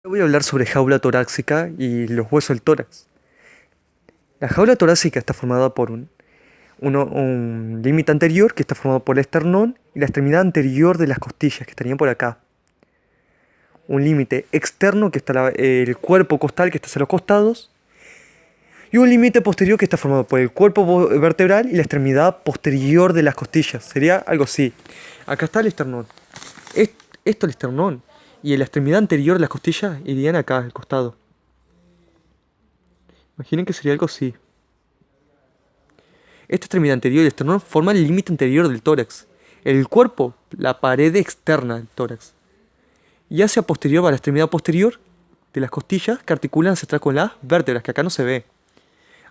Voy a hablar sobre jaula torácica y los huesos del tórax. La jaula torácica está formada por un límite anterior que está formado por el esternón y la extremidad anterior de las costillas que estarían por acá. Un límite externo que está el cuerpo costal que está hacia los costados. Y un límite posterior que está formado por el cuerpo vertebral y la extremidad posterior de las costillas. Sería algo así. Acá está el esternón. Esto es el esternón. Y la extremidad anterior de las costillas irían acá, al costado. Imaginen que sería algo así. Esta extremidad anterior y el esternón forman el límite anterior del tórax. El cuerpo, la pared externa del tórax. Y hacia posterior va la extremidad posterior de las costillas que articulan hacia atrás con las vértebras, que acá no se ve.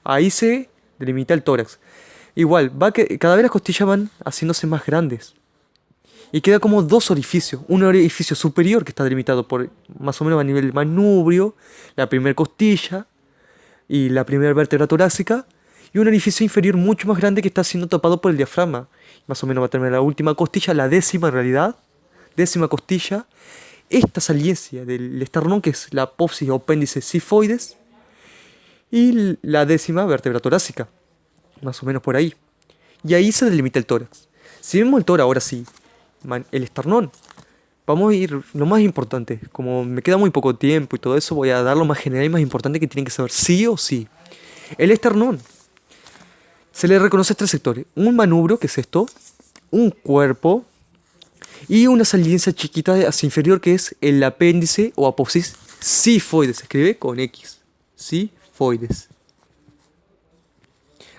Ahí se delimita el tórax. Igual, cada vez las costillas van haciéndose más grandes. Y queda como dos orificios. Un orificio superior que está delimitado por más o menos a nivel del manubrio, la primera costilla y la primera vértebra torácica. Y un orificio inferior mucho más grande que está siendo tapado por el diafragma. Más o menos va a terminar la última costilla, la décima en realidad. Décima costilla. Esta saliencia del esternón, que es la apófisis o apéndice sifoides. Y la décima vértebra torácica. Más o menos por ahí. Y ahí se delimita el tórax. Si vemos el tórax ahora sí, el esternón. Vamos a ir lo más importante. Como me queda muy poco tiempo y todo eso, voy a dar lo más general y más importante que tienen que saber sí o sí. El esternón. Se le reconoce tres sectores. Un manubrio, que es esto. Un cuerpo. Y una saliencia chiquita hacia inferior, que es el apéndice o apófisis sifoides. Se escribe con X. Sifoides.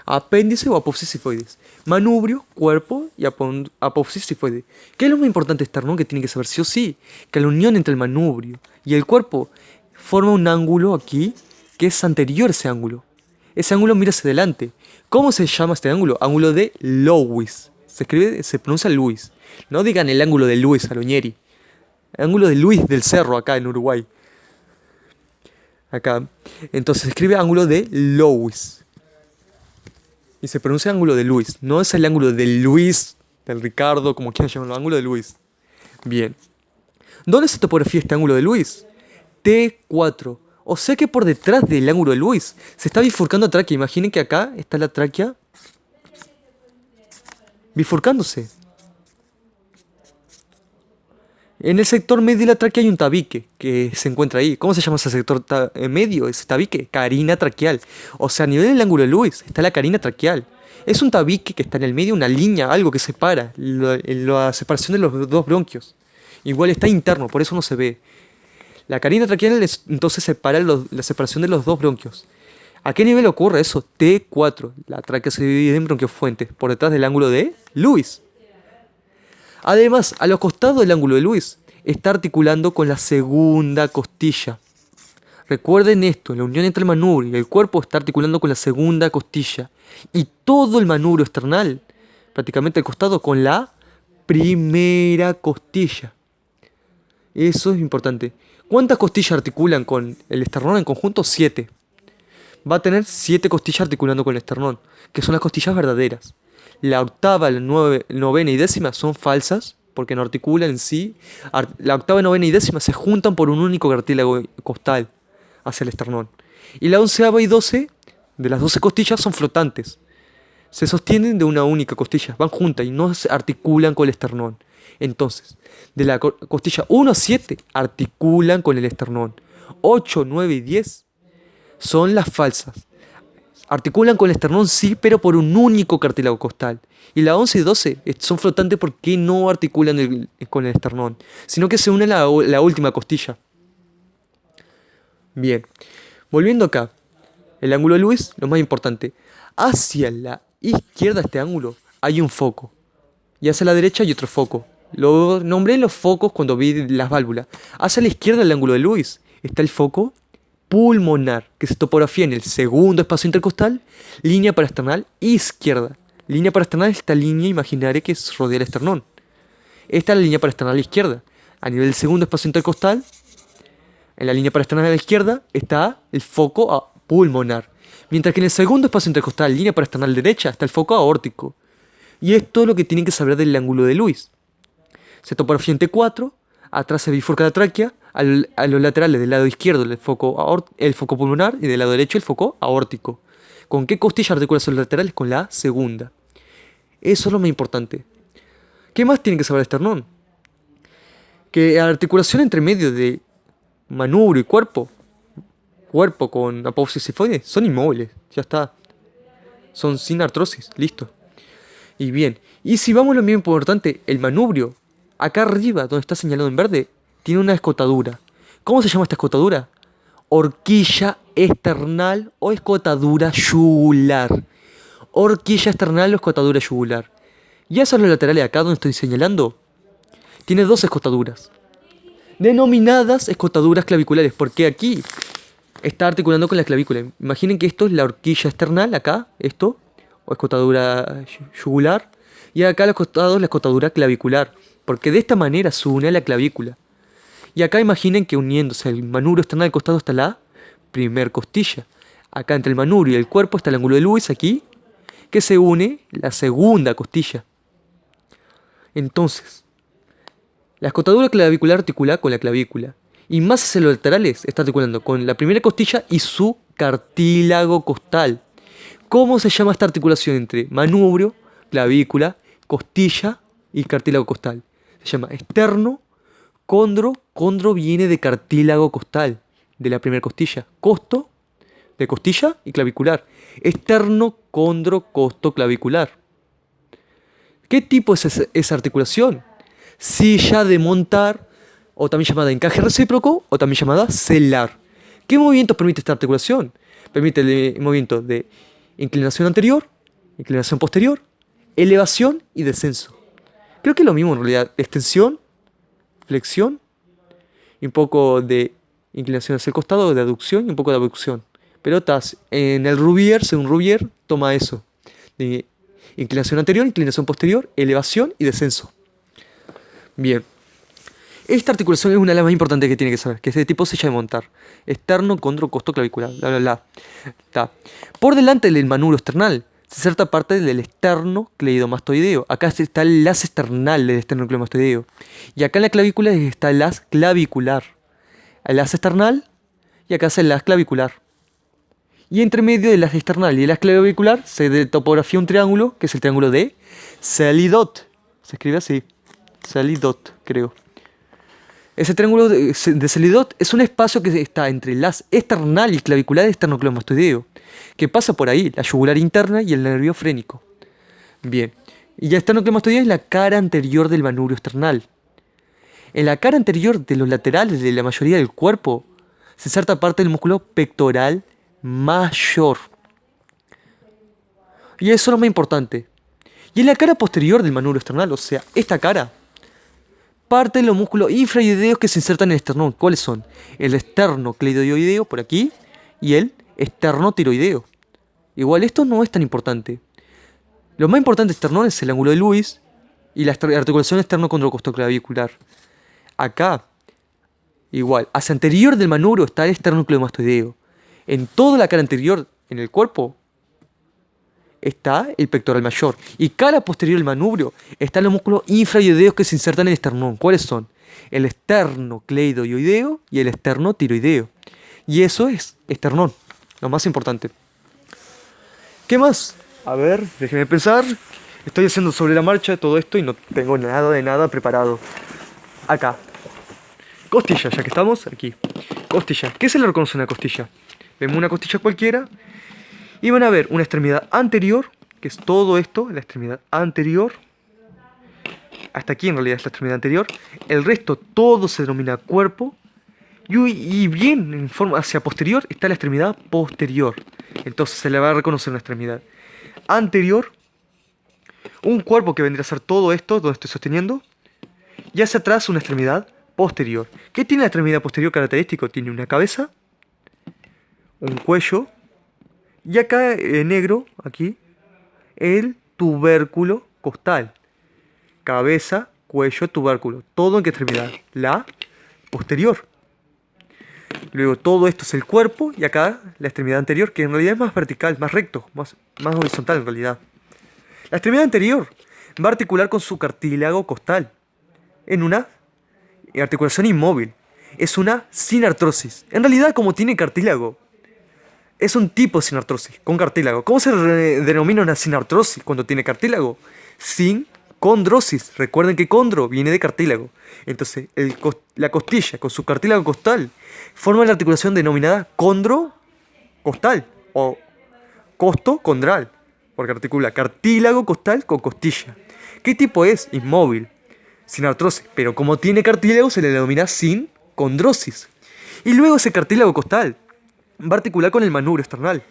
Apéndice o apófisis sifoides. Manubrio, cuerpo y apófisis sifoide. ¿Qué es lo más importante de esternón que tiene que saber sí o sí? Que la unión entre el manubrio y el cuerpo forma un ángulo aquí que es anterior a ese ángulo. Ese ángulo mira hacia adelante. ¿Cómo se llama este ángulo? Ángulo de Lewis. Se pronuncia Luis. No digan el ángulo de Luis Aloñeri. El ángulo de Luis del Cerro acá en Uruguay. Acá. Entonces se escribe ángulo de Lewis. Y se pronuncia ángulo de Luis. No es el ángulo de Luis, del Ricardo, como quieran llamarlo, ángulo de Luis. Bien. ¿Dónde se topografía este ángulo de Luis? T4. O sea que por detrás del ángulo de Luis se está bifurcando la tráquea. Imaginen que acá está la tráquea bifurcándose. En el sector medio de la tráquea hay un tabique que se encuentra ahí. ¿Cómo se llama ese sector medio? Ese tabique, carina traqueal. O sea, a nivel del ángulo de Lewis está la carina traqueal. Es un tabique que está en el medio, una línea, algo que separa la separación de los dos bronquios. Igual está interno, por eso no se ve. La carina traqueal entonces separa la separación de los dos bronquios. ¿A qué nivel ocurre eso? T4. La tráquea se divide en bronquiofuentes por detrás del ángulo de Lewis. Además, a los costados del ángulo de Lewis está articulando con la segunda costilla. Recuerden esto, la unión entre el manubrio y el cuerpo está articulando con la segunda costilla. Y todo el manubrio external, prácticamente al costado, con la primera costilla. Eso es importante. ¿Cuántas costillas articulan con el esternón en conjunto? 7. Va a tener 7 costillas articulando con el esternón, que son las costillas verdaderas. La octava, la novena y décima son falsas, porque no articulan en sí. La octava, novena y décima se juntan por un único cartílago costal hacia el esternón. Y la onceava y 12, de las 12 costillas, son flotantes. Se sostienen de una única costilla, van juntas y no se articulan con el esternón. Entonces, de la costilla 1 a 7 articulan con el esternón. 8, 9 y 10 son las falsas. Articulan con el esternón sí, pero por un único cartílago costal. Y la 11 y 12 son flotantes porque no articulan con el esternón, sino que se unen a la última costilla. Bien, volviendo acá. El ángulo de Lewis, lo más importante. Hacia la izquierda de este ángulo hay un foco. Y hacia la derecha hay otro foco. Lo nombré los focos cuando vi las válvulas. Hacia la izquierda del ángulo de Lewis está el foco pulmonar, que se topografía en el segundo espacio intercostal, línea paraesternal izquierda. Línea paraesternal es esta línea imaginaria que rodea el esternón. Esta es la línea paraesternal izquierda. A nivel del segundo espacio intercostal, en la línea paraesternal a la izquierda, está el foco pulmonar. Mientras que en el segundo espacio intercostal, línea paraesternal derecha, está el foco aórtico. Y esto es lo que tienen que saber del ángulo de Lewis. Se topografía en T4, atrás se bifurca la tráquea, a los laterales del lado izquierdo el foco pulmonar y del lado derecho el foco aórtico. ¿Con qué costilla articula esos laterales? Con la segunda. Eso es lo más importante. ¿Qué más tiene que saber el esternón? Que la articulación entre medio de manubrio y cuerpo con apófisis sifoide, son inmóviles, ya está. Son sin artrosis, listo. Y bien, y si vamos a lo mismo importante, el manubrio, acá arriba, donde está señalado en verde, tiene una escotadura. ¿Cómo se llama esta escotadura? Horquilla esternal o escotadura yugular. Horquilla esternal o escotadura yugular. Y esos los laterales acá donde estoy señalando, tiene dos escotaduras, denominadas escotaduras claviculares, porque aquí está articulando con la clavícula. Imaginen que esto es la horquilla esternal, acá, esto, o escotadura yugular, y acá al costado la escotadura clavicular, porque de esta manera se une a la clavícula. Y acá imaginen que uniéndose el manubrio esternal al costado está la primer costilla. Acá entre el manubrio y el cuerpo está el ángulo de Lewis, aquí, que se une la segunda costilla. Entonces, la escotadura clavicular articula con la clavícula. Y más hacia los laterales está articulando con la primera costilla y su cartílago costal. ¿Cómo se llama esta articulación entre manubrio, clavícula, costilla y cartílago costal? Se llama esterno, condro. Condro viene de cartílago costal, de la primera costilla. Costo, de costilla y clavicular. Esterno, condro, costo, clavicular. ¿Qué tipo es esa articulación? Silla de montar, o también llamada encaje recíproco, o también llamada celar. ¿Qué movimientos permite esta articulación? Permite el movimiento de inclinación anterior, inclinación posterior, elevación y descenso. Creo que es lo mismo en realidad, extensión, flexión, y un poco de inclinación hacia el costado, de aducción y un poco de abducción. Pero estás en el Rouvier, según Rouvier, toma eso, de inclinación anterior, inclinación posterior, elevación y descenso. Bien. Esta articulación es una de las más importantes que tiene que saber, que es de tipo silla de montar. Esterno, condro, costo, clavicular, bla, bla, bla. Está. Por delante del manubrio esternal se inserta parte del esternocleidomastoideo. Acá está el haz esternal del esternocleidomastoideo. Y acá en la clavícula está el haz clavicular. El haz esternal y acá está el haz clavicular. Y entre medio del haz esternal y el haz clavicular se topografía un triángulo, que es el triángulo de Celidot. Se escribe así. Celidot, creo. Ese triángulo de Celidot es un espacio que está entre el haz esternal y clavicular del esternocleidomastoideo, que pasa por ahí, la yugular interna y el nervio frénico. Bien, y el esternocleidomastoideo es la cara anterior del manubrio esternal. En la cara anterior de los laterales de la mayoría del cuerpo se inserta parte del músculo pectoral mayor. Y eso es lo más importante. Y en la cara posterior del manubrio esternal, o sea, esta cara, parte de los músculos infraioideos que se insertan en el esternón. ¿Cuáles son? El esternocleidoideo por aquí y el esternotiroideo. Igual esto no es tan importante. Lo más importante del esternón es el ángulo de Lewis y la articulación esternocondrocostoclavicular. Acá, igual, hacia anterior del manubrio está el esternocleidomastoideo. En toda la cara anterior, en el cuerpo, está el pectoral mayor. Y cara posterior del manubrio están los músculos infraioideos que se insertan en el esternón. ¿Cuáles son? El esternocleidoideo y el esternotiroideo. Y eso es esternón, lo más importante. ¿Qué más? A ver, déjenme pensar. Estoy haciendo sobre la marcha todo esto y no tengo nada de nada preparado. Acá. Costilla, ya que estamos aquí. Costilla. ¿Qué se le reconoce a una costilla? Vemos una costilla cualquiera y van a ver una extremidad anterior, que es todo esto, la extremidad anterior. Hasta aquí en realidad es la extremidad anterior. El resto todo se denomina cuerpo. Y bien, en forma hacia posterior está la extremidad posterior. Entonces se le va a reconocer una extremidad anterior, un cuerpo que vendría a ser todo esto, donde estoy sosteniendo, y hacia atrás una extremidad posterior. ¿Qué tiene la extremidad posterior característico? Tiene una cabeza, un cuello, y acá en negro, aquí, el tubérculo costal. Cabeza, cuello, tubérculo. ¿Todo en qué extremidad? La posterior. Luego todo esto es el cuerpo y acá la extremidad anterior, que en realidad es más vertical, más recto, más horizontal en realidad. La extremidad anterior va a articular con su cartílago costal en una articulación inmóvil. Es una sinartrosis. En realidad, como tiene cartílago, es un tipo de sinartrosis con cartílago. ¿Cómo se denomina una sinartrosis cuando tiene cartílago? Sincondrosis. Recuerden que condro viene de cartílago. Entonces, la costilla con su cartílago costal forma la articulación denominada condrocostal o costo-condral, porque articula cartílago costal con costilla. ¿Qué tipo es? Inmóvil, sin artrosis, pero como tiene cartílago se le denomina sincondrosis. Y luego ese cartílago costal va a articular con el manubrio esternal.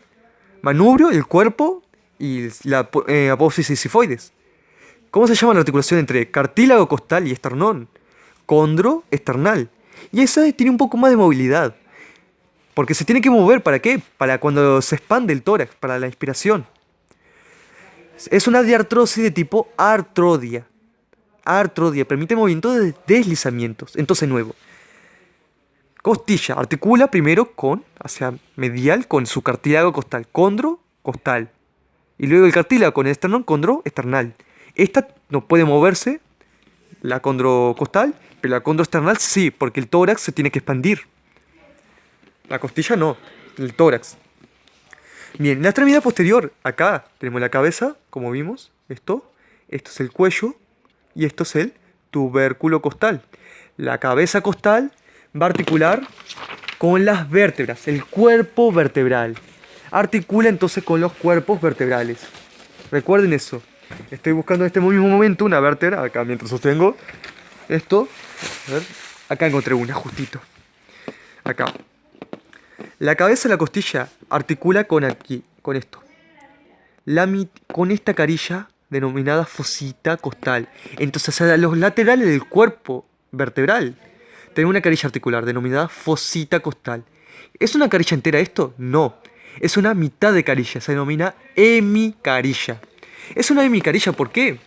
Manubrio, el cuerpo y la apófisis sifoides. ¿Cómo se llama la articulación entre cartílago costal y esternón? Condroesternal. Y esa tiene un poco más de movilidad. Porque se tiene que mover, ¿para qué? Para cuando se expande el tórax, para la inspiración. Es una diartrosis de tipo artrodia. Artrodia, permite movimiento de deslizamientos. Entonces, nuevo. Costilla, articula primero hacia medial, con su cartílago costal. Condro, costal. Y luego el cartílago con el esternón, condro, esternal. Esta no puede moverse, la condrocostal, pero la condroesternal sí, porque el tórax se tiene que expandir. La costilla no, el tórax. Bien, la extremidad posterior, acá tenemos la cabeza, como vimos, esto es el cuello y esto es el tubérculo costal. La cabeza costal va a articular con las vértebras, el cuerpo vertebral. Articula entonces con los cuerpos vertebrales. Recuerden eso. Estoy buscando en este mismo momento una vértebra, acá mientras sostengo esto. A ver, acá encontré una justito. Acá. La cabeza de la costilla articula con aquí, con esto. Con esta carilla denominada fosita costal. Entonces a los laterales del cuerpo vertebral tenemos una carilla articular denominada fosita costal. ¿Es una carilla entera esto? No. Es una mitad de carilla, se denomina hemicarilla. Es una hemicarilla, ¿por qué?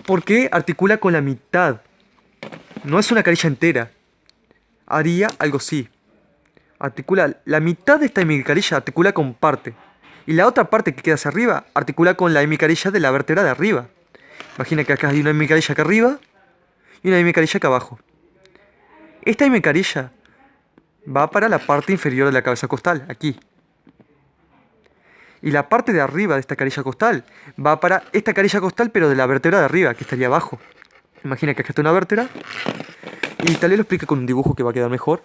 Porque articula con la mitad. No es una carilla entera. Haría algo así. Articula la mitad de esta hemicarilla, articula con parte. Y la otra parte que queda hacia arriba, articula con la hemicarilla de la vértebra de arriba. Imagina que acá hay una hemicarilla acá arriba y una hemicarilla acá abajo. Esta hemicarilla va para la parte inferior de la cabeza costal, aquí. Y la parte de arriba de esta carilla costal va para esta carilla costal, pero de la vértebra de arriba, que estaría abajo. Imagina que acá está una vértebra. Y tal vez lo explique con un dibujo que va a quedar mejor.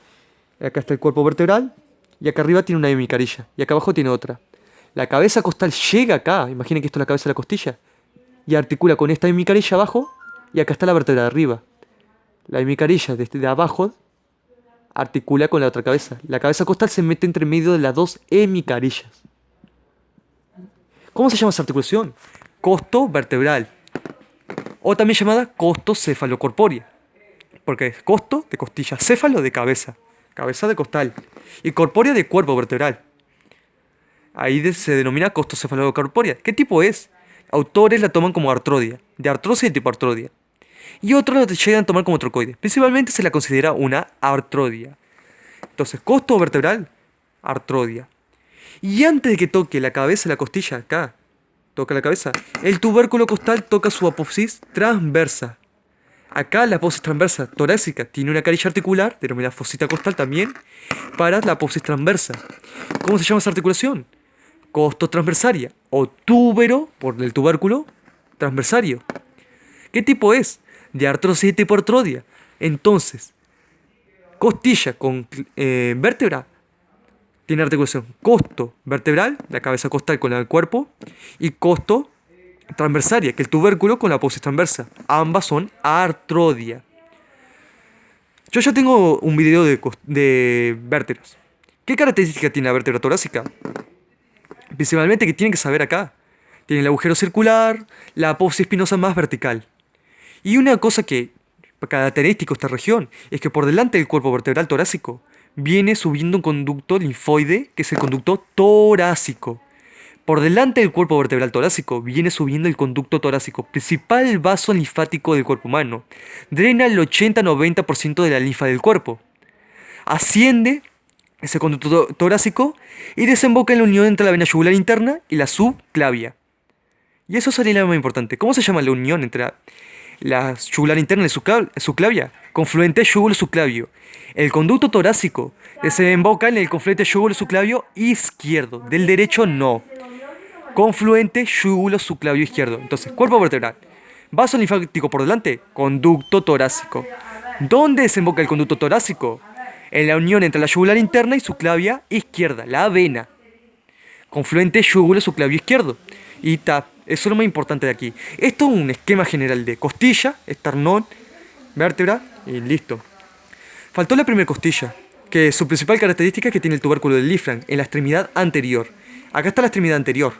Acá está el cuerpo vertebral. Y acá arriba tiene una hemicarilla. Y acá abajo tiene otra. La cabeza costal llega acá. Imaginen que esto es la cabeza de la costilla. Y articula con esta hemicarilla abajo. Y acá está la vértebra de arriba. La hemicarilla de abajo articula con la otra cabeza. La cabeza costal se mete entre medio de las dos hemicarillas. ¿Cómo se llama esa articulación? Costo vertebral. O también llamada costocefalocorpórea. Porque es costo de costilla, céfalo de cabeza, cabeza de costal. Y corpórea de cuerpo vertebral. Ahí se denomina costocefalocorpórea. ¿Qué tipo es? Autores la toman como artrodia, de artrosis de tipo artrodia. Y otros la llegan a tomar como trocoide. Principalmente se la considera una artrodia. Entonces, costo vertebral, artrodia. Y antes de que toque la cabeza, la costilla, acá, toca la cabeza, el tubérculo costal toca su apófisis transversa. Acá la apófisis transversa torácica tiene una carilla articular, denominada fosita costal también, para la apófisis transversa. ¿Cómo se llama esa articulación? Costo transversaria, o túbero, por el tubérculo, transversario. ¿Qué tipo es? De artrosis de tipo artrodia. Entonces, costilla con vértebra tiene articulación costo vertebral, la cabeza costal con el cuerpo, y costo transversaria, que es el tubérculo con la apófisis transversa. Ambas son artrodia. Yo ya tengo un video de vértebras. ¿Qué característica tiene la vértebra torácica? Principalmente que tienen que saber acá. Tiene el agujero circular, la apófisis espinosa más vertical. Y una cosa que característica de esta región es que por delante del cuerpo vertebral torácico viene subiendo un conducto linfoide, que es el conducto torácico. Por delante del cuerpo vertebral torácico viene subiendo el conducto torácico, principal vaso linfático del cuerpo humano. Drena el 80-90% de la linfa del cuerpo. Asciende ese conducto torácico y desemboca en la unión entre la vena yugular interna y la subclavia. Y eso sería lo más importante. ¿Cómo se llama la unión entre la yugular interna y subclavia, confluente yugulo-subclavio. El conducto torácico desemboca en el confluente yugulo-subclavio izquierdo, del derecho no. Confluente yugulo-subclavio izquierdo. Entonces, cuerpo vertebral. Vaso linfático por delante, conducto torácico. ¿Dónde desemboca el conducto torácico? En la unión entre la yugular interna y subclavia izquierda, la vena. Confluente yugulo-subclavio izquierdo. Y eso es lo más importante de aquí. Esto es un esquema general de costilla, esternón, vértebra y listo. Faltó la primera costilla, que su principal característica es que tiene el tubérculo del diafragma en la extremidad anterior. Acá está la extremidad anterior.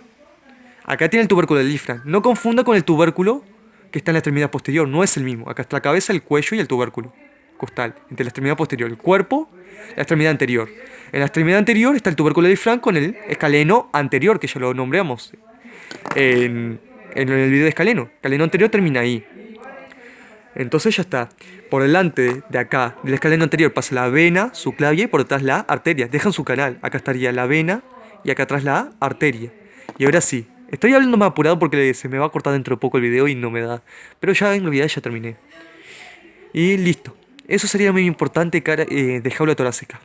Acá tiene el tubérculo del diafragma. No confunda con el tubérculo que está en la extremidad posterior, no es el mismo. Acá está la cabeza, el cuello y el tubérculo costal, entre la extremidad posterior, el cuerpo, la extremidad anterior. En la extremidad anterior está el tubérculo del diafragma con el escaleno anterior, que ya lo nombramos en el video de escaleno. Escaleno anterior termina ahí. Entonces ya está. Por delante de acá, del escaleno anterior, pasa la vena, subclavia y por detrás la arteria. Dejan su canal. Acá estaría la vena y acá atrás la arteria. Y ahora sí. Estoy hablando más apurado porque se me va a cortar dentro de poco el video y no me da. Pero ya en realidad ya terminé. Y listo. Eso sería muy importante de jaula torácica.